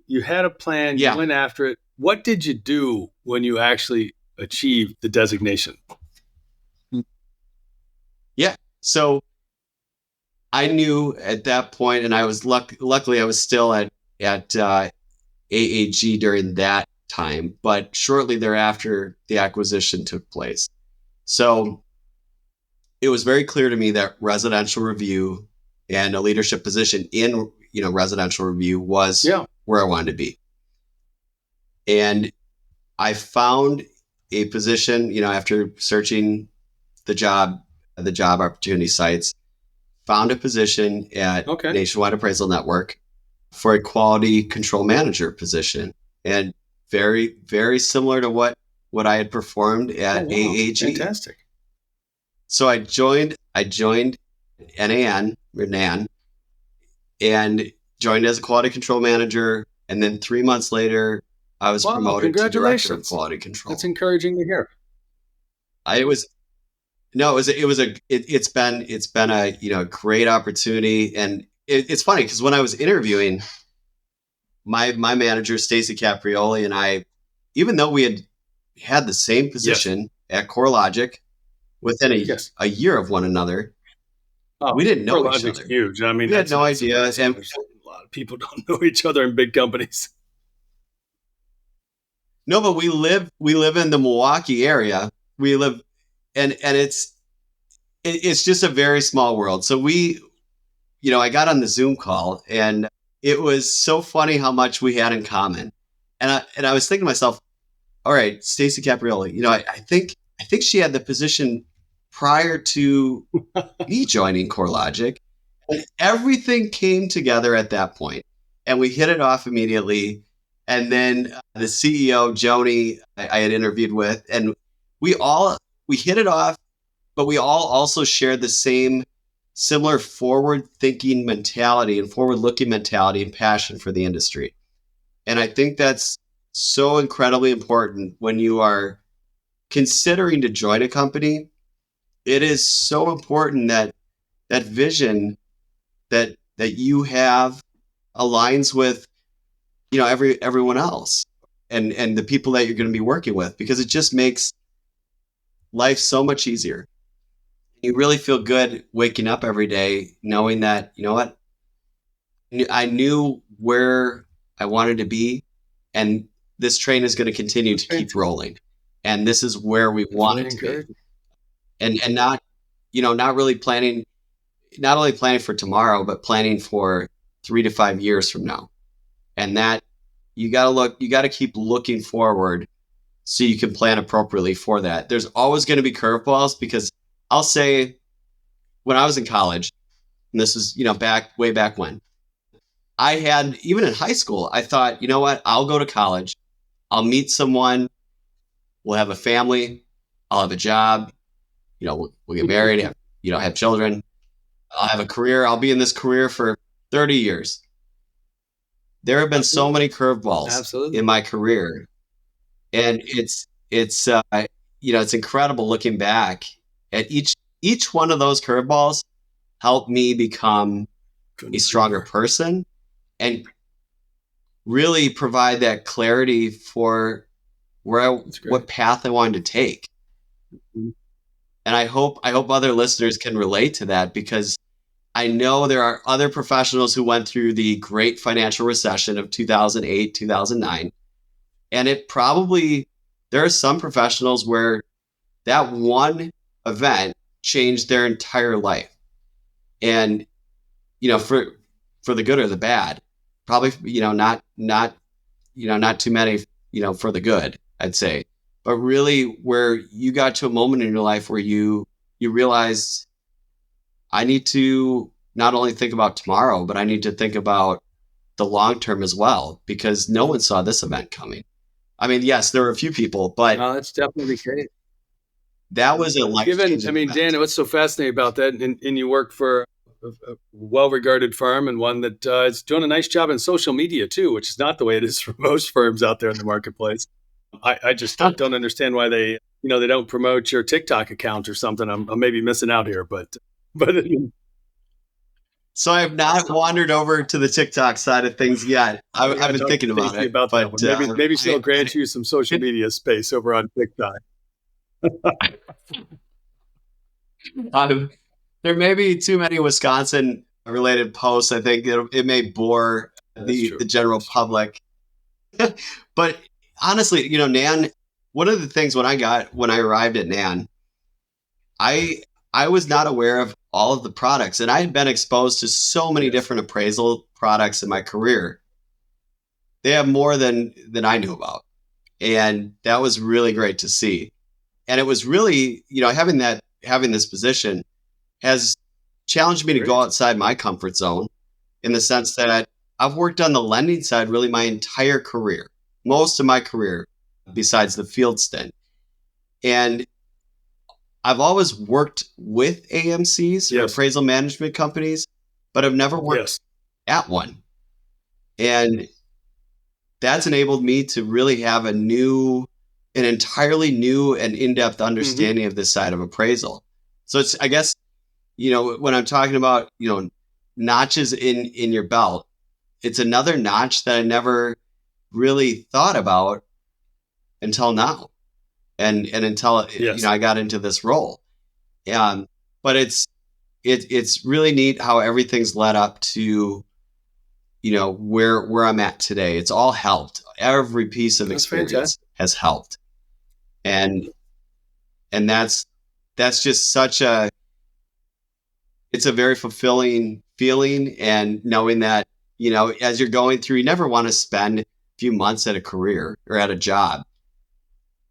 You had a plan. You went after it. What did you do when you actually achieved the designation? Yeah. So I knew at that point, and I was luckily I was still at AAG during that time, but shortly thereafter the acquisition took place. So it was very clear to me that residential review and a leadership position in residential review was where I wanted to be. And I found a position, after searching the job opportunity sites, found a position at Nationwide Appraisal Network for a quality control manager position, and very, very similar to what I had performed at AAG. Fantastic. So I joined NAN, and joined as a quality control manager. And then 3 months later, I was Wow, promoted to director of congratulations. quality control. That's encouraging to hear. It's been a great opportunity. And it's funny because when I was interviewing, my manager, Stacy Caprioli, and I, even though we had the same position at CoreLogic within a year of one another, we didn't know each CoreLogic's other. huge. I mean, We had no idea. And a lot of people don't know each other in big companies. no, but we live in the Milwaukee area. We live, and it's just a very small world. So I got on the Zoom call, and it was so funny how much we had in common. And I was thinking to myself, all right, Stacy Caprioli, I think she had the position prior to me joining CoreLogic, and everything came together at that point, and we hit it off immediately. And then the CEO, Joni, I had interviewed with, and we hit it off, but we all also shared the same similar forward-thinking mentality and forward-looking mentality and passion for the industry. And I think that's so incredibly important when you are considering to join a company. It is so important that that vision that you have aligns with everyone else and the people that you're going to be working with, because it just makes life so much easier. You really feel good waking up every day knowing that, you know what, I knew where I wanted to be, and this train is going to continue to keep rolling, and this is where we want it to be. And not really planning, not only planning for tomorrow, but planning for 3 to 5 years from now. And that you got to keep looking forward so you can plan appropriately for that. There's always going to be curveballs, because I'll say, when I was in college, and this is, way back when, I had, even in high school, I thought, you know what, I'll go to college, I'll meet someone, we'll have a family, I'll have a job, we'll get married, have children, I'll have a career, I'll be in this career for 30 years. There have been so many curveballs in my career, and it's incredible looking back at each one of those curveballs helped me become a stronger person and really provide that clarity for what path I wanted to take. And I hope other listeners can relate to that, because I know there are other professionals who went through the great financial recession of 2008, 2009. And there are some professionals where that one event changed their entire life. And, for the good or the bad, probably, not too many, for the good, I'd say. But really, where you got to a moment in your life where you realized, I need to not only think about tomorrow, but I need to think about the long term as well, because no one saw this event coming. I mean, yes, there were a few people, but that's definitely great. That was a life-changing event. Dan, what's so fascinating about that, and you work for a well-regarded firm, and one that is doing a nice job in social media too, which is not the way it is for most firms out there in the marketplace. I just don't understand why they don't promote your TikTok account or something. I'm maybe missing out here, but. So I have not wandered over to the TikTok side of things yet. I've been thinking about it. But maybe she'll grant you some social media space over on TikTok. There may be too many Wisconsin-related posts. I think it may bore the general public. But honestly, NAN, one of the things when I arrived at NAN, I was not aware of all of the products, and I had been exposed to so many different appraisal products in my career. They have more than I knew about, and that was really great to see. And it was really, having this position has challenged me to go outside my comfort zone, in the sense that I've worked on the lending side really my entire career, most of my career, besides the field stint. And I've always worked with AMCs, or appraisal management companies, but I've never worked at one. And that's enabled me to really have an entirely new and in-depth understanding of this side of appraisal. So it's, I guess, when I'm talking about, notches in your belt, it's another notch that I never really thought about until now. And until, I got into this role. But it's really neat how everything's led up to, where I'm at today. It's all helped. Every piece of experience has helped. And that's just it's a very fulfilling feeling. And knowing that, as you're going through, you never want to spend a few months at a career or at a job.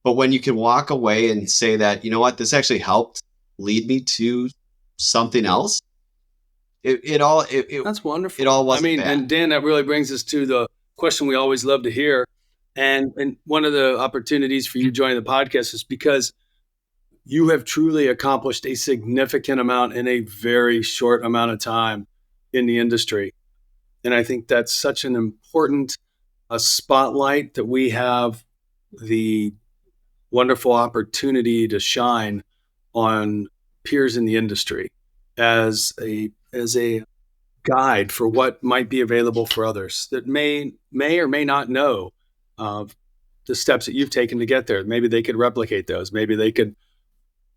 But when you can walk away and say that, this actually helped lead me to something else. That's wonderful. It all wasn't bad. And Dan, that really brings us to the question we always love to hear. And one of the opportunities for you joining the podcast is because you have truly accomplished a significant amount in a very short amount of time in the industry. And I think that's such an important spotlight that we have the wonderful opportunity to shine on peers in the industry as a guide for what might be available for others that may or may not know the steps that you've taken to get there. Maybe they could replicate those. Maybe they could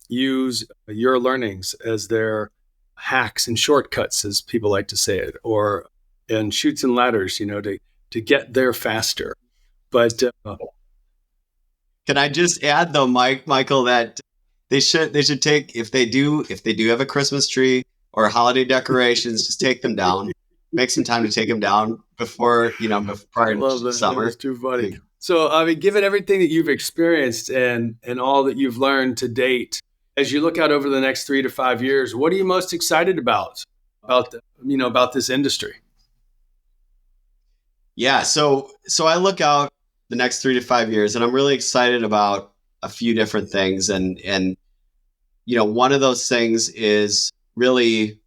use your learnings as their hacks and shortcuts, as people like to say it, and chutes and ladders, to get there faster. But can I just add though, Michael, that they should take, if they do have a Christmas tree or holiday decorations, just take them down. Make some time to take them down prior to summer. That's too funny. So, given everything that you've experienced and all that you've learned to date, as you look out over the next 3 to 5 years, what are you most excited about this industry? Yeah. So I look out the next 3 to 5 years, and I'm really excited about a few different things. And one of those things is really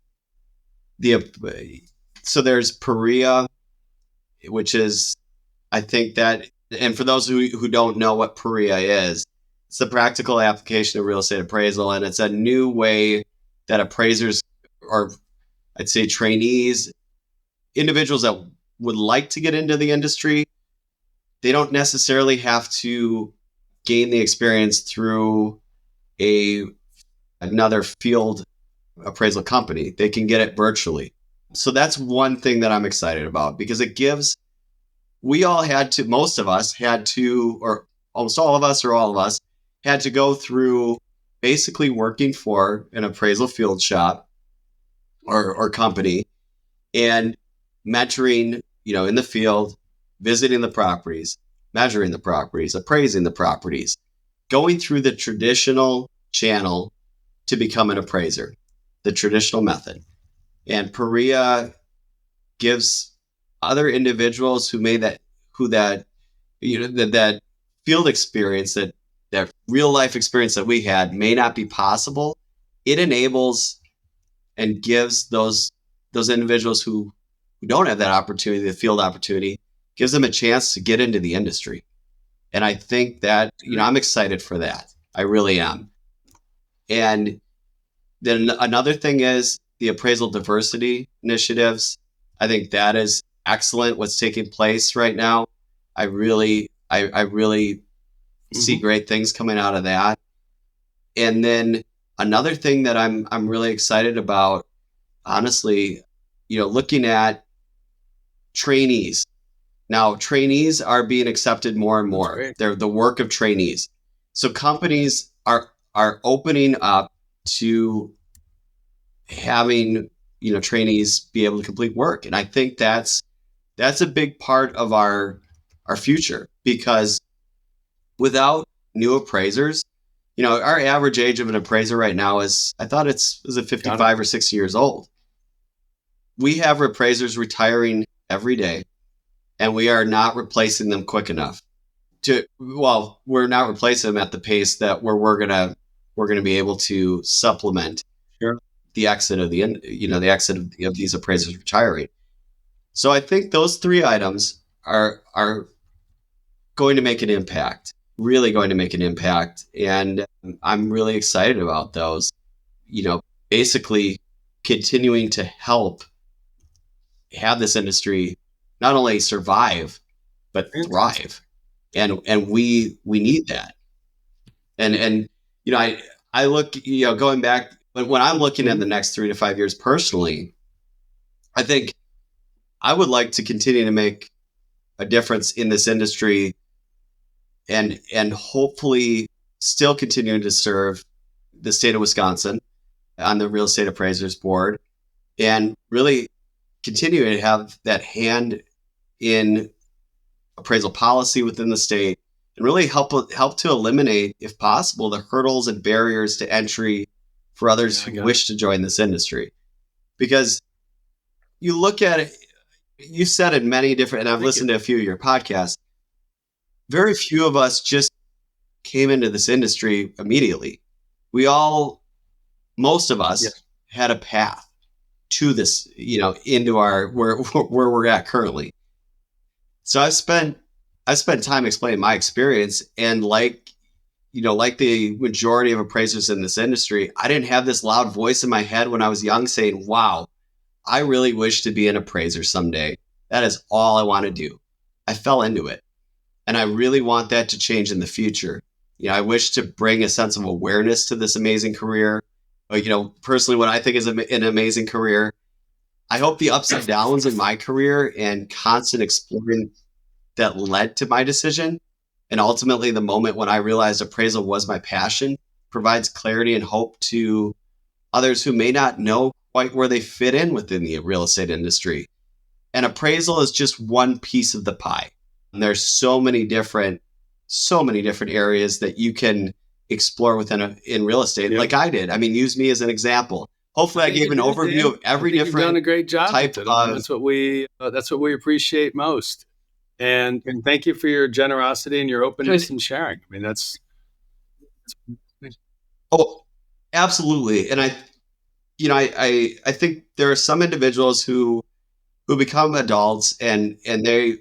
so there's PAREA, which is, I think that, and for those who don't know what PAREA is, it's the practical application of real estate appraisal. And it's a new way that appraisers, or I'd say trainees, individuals that would like to get into the industry, they don't necessarily have to gain the experience through another field appraisal company. They can get it virtually. So that's one thing that I'm excited about, because it gives, most of us had to, or almost all of us or all of us had to go through basically working for an appraisal field shop or company and mentoring, in the field, visiting the properties, measuring the properties, appraising the properties, going through the traditional channel to become an appraiser, the traditional method. And PAREA gives other individuals who that field experience, that real life experience that we had may not be possible. It enables and gives those individuals who don't have that opportunity, the field opportunity, gives them a chance to get into the industry. And I think that, I'm excited for that. I really am. And then another thing is the appraisal diversity initiatives. I think that is excellent, what's taking place right now. I really see great things coming out of that. And then another thing that I'm really excited about, honestly, looking at trainees. Now, trainees are being accepted more and more. They're the work of trainees. So companies are opening up to having, trainees be able to complete work. And I think that's a big part of our future, because without new appraisers, our average age of an appraiser right now is 55 or 60 years old. We have appraisers retiring every day, and we are not replacing them quick enough. We're not replacing them at the pace that we're gonna be able to supplement the exit of these appraisers retiring. So I think those three items are going to make an impact, really going to make an impact. And I'm really excited about those, basically continuing to help have this industry not only survive, but thrive. And we need that. And I look, going back, when I'm looking at the next 3 to 5 years personally, I think I would like to continue to make a difference in this industry and hopefully still continuing to serve the state of Wisconsin on the Real Estate Appraisers Board, and really continuing to have that hand in appraisal policy within the state, and really help to eliminate, if possible, the hurdles and barriers to entry for others who wish to join this industry. Because you look at it, you said it many different, and I've listened to a few of your podcasts, very few of us just came into this industry immediately. Most of us had a path to this, into our, where we're at currently. So I've spent time explaining my experience, and like the majority of appraisers in this industry, I didn't have this loud voice in my head when I was young saying, wow, I really wish to be an appraiser someday. That is all I want to do. I fell into it. And I really want that to change in the future. I wish to bring a sense of awareness to this amazing career. Personally, what I think is an amazing career. I hope the ups and downs in my career and constant exploring that led to my decision, and ultimately the moment when I realized appraisal was my passion, provides clarity and hope to others who may not know quite where they fit in within the real estate industry. And appraisal is just one piece of the pie. And there's so many different areas that you can explore in real estate, like I did. I mean, use me as an example. Hopefully, I gave an overview of every different. You've done a great job type with it. That's what we appreciate most. And thank you for your generosity and your openness and sharing. I mean, that's. Oh, absolutely. And I think there are some individuals who become adults and they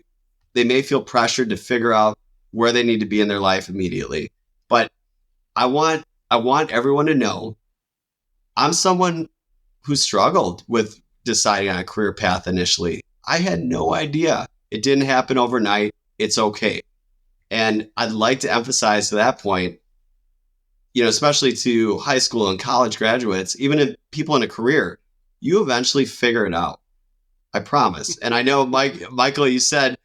may feel pressured to figure out where they need to be in their life immediately. But I want everyone to know I'm someone who struggled with deciding on a career path initially. I had no idea. It didn't happen overnight. It's okay. And I'd like to emphasize to that point, especially to high school and college graduates, even if people in a career, you eventually figure it out. I promise. And I know, Michael, you said,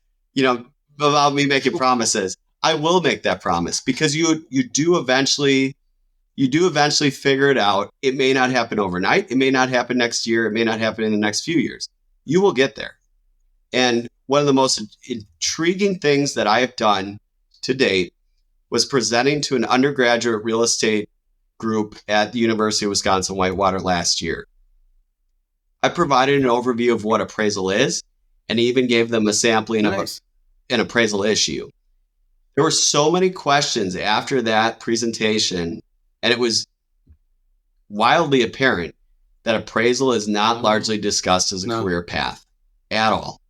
about me making promises. I will make that promise, because you do eventually figure it out. It may not happen overnight. It may not happen next year. It may not happen in the next few years. You will get there. And one of the most intriguing things that I have done to date was presenting to an undergraduate real estate group at the University of Wisconsin-Whitewater last year. I provided an overview of what appraisal is, and even gave them a sampling of an appraisal issue. There were so many questions after that presentation, and it was wildly apparent that appraisal is not largely discussed as a career path at all.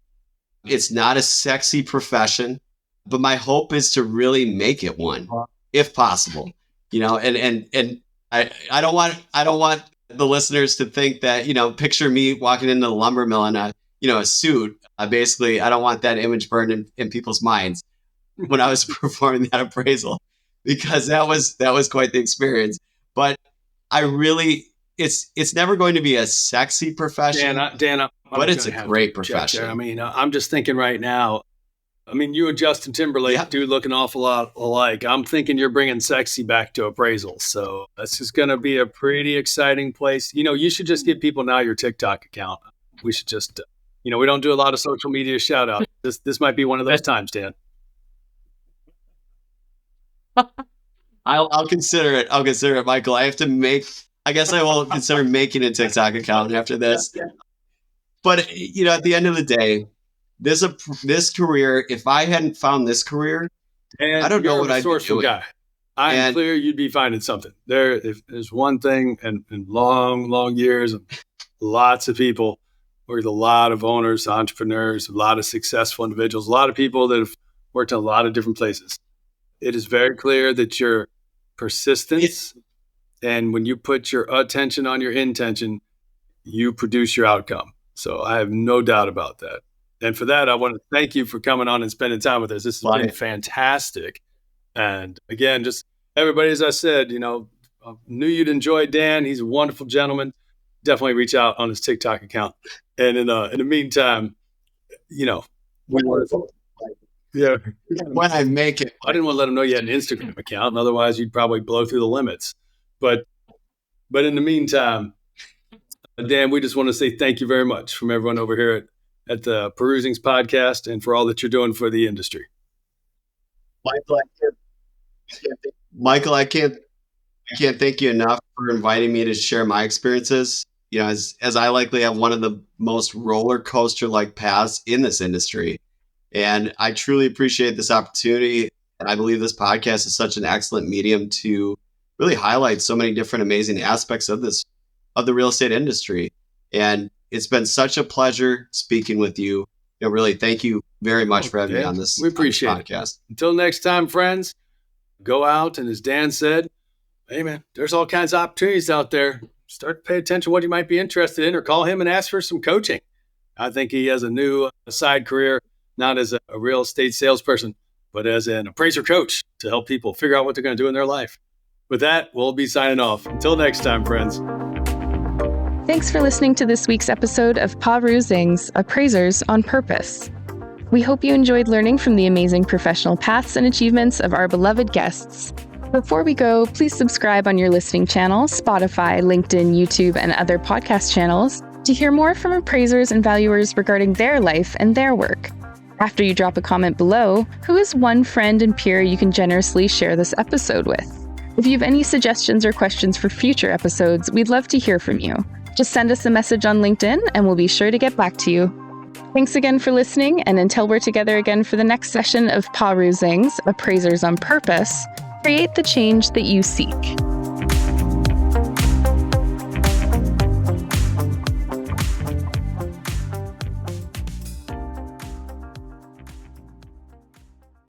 It's not a sexy profession, but my hope is to really make it one, if possible. And I don't want the listeners to think that, picture me walking into the lumber mill in a suit. Basically, I don't want that image burned in people's minds when I was performing that appraisal, because that was quite the experience. But it's never going to be a sexy profession, Dan, but it's a great profession. I mean, I'm just thinking right now, I mean, you and Justin Timberlake do look an awful lot alike. I'm thinking you're bringing sexy back to appraisal. So this is going to be a pretty exciting place. You should just give people now your TikTok account. We should just, we don't do a lot of social media shout out. This might be one of those times, Dan. I'll consider it. I'll consider it, Michael. I guess I will consider making a TikTok account after this. But, at the end of the day, this career, if I hadn't found this career, I don't know what I'd be doing. Guy. I'm clear you'd be finding something. If there's one thing, and in long, long years, and lots of people, worked with a lot of owners, entrepreneurs, a lot of successful individuals, a lot of people that have worked in a lot of different places. It is very clear that your persistence and when you put your attention on your intention, you produce your outcome. So I have no doubt about that. And for that, I want to thank you for coming on and spending time with us. This has been fantastic. And again, just everybody, as I said, I knew you'd enjoy Dan. He's a wonderful gentleman. Definitely reach out on his TikTok account. And in the meantime, when I make it, I didn't want to let him know you had an Instagram account, and otherwise you'd probably blow through the limits. But in the meantime, Dan, we just want to say thank you very much from everyone over here at the Perusings podcast and for all that you're doing for the industry. Michael, I can't thank you enough for inviting me to share my experiences. As I likely have one of the most roller coaster like paths in this industry. And I truly appreciate this opportunity. And I believe this podcast is such an excellent medium to really highlight so many different amazing aspects of the real estate industry. And it's been such a pleasure speaking with you. Really, thank you very much for having me on this, we appreciate podcast. Until next time, friends, go out. And as Dan said, hey, man, there's all kinds of opportunities out there. Start to pay attention to what you might be interested in, or call him and ask for some coaching. I think he has a new side career, not as a real estate salesperson, but as an appraiser coach to help people figure out what they're going to do in their life. With that, we'll be signing off. Until next time, friends. Thanks for listening to this week's episode of Perusings, Appraisers on Purpose. We hope you enjoyed learning from the amazing professional paths and achievements of our beloved guests. Before we go, please subscribe on your listening channel, Spotify, LinkedIn, YouTube, and other podcast channels to hear more from appraisers and valuers regarding their life and their work. After you drop a comment below, who is one friend and peer you can generously share this episode with? If you have any suggestions or questions for future episodes, we'd love to hear from you. Just send us a message on LinkedIn and we'll be sure to get back to you. Thanks again for listening, and until we're together again for the next session of Perusings, Appraisers on Purpose, create the change that you seek.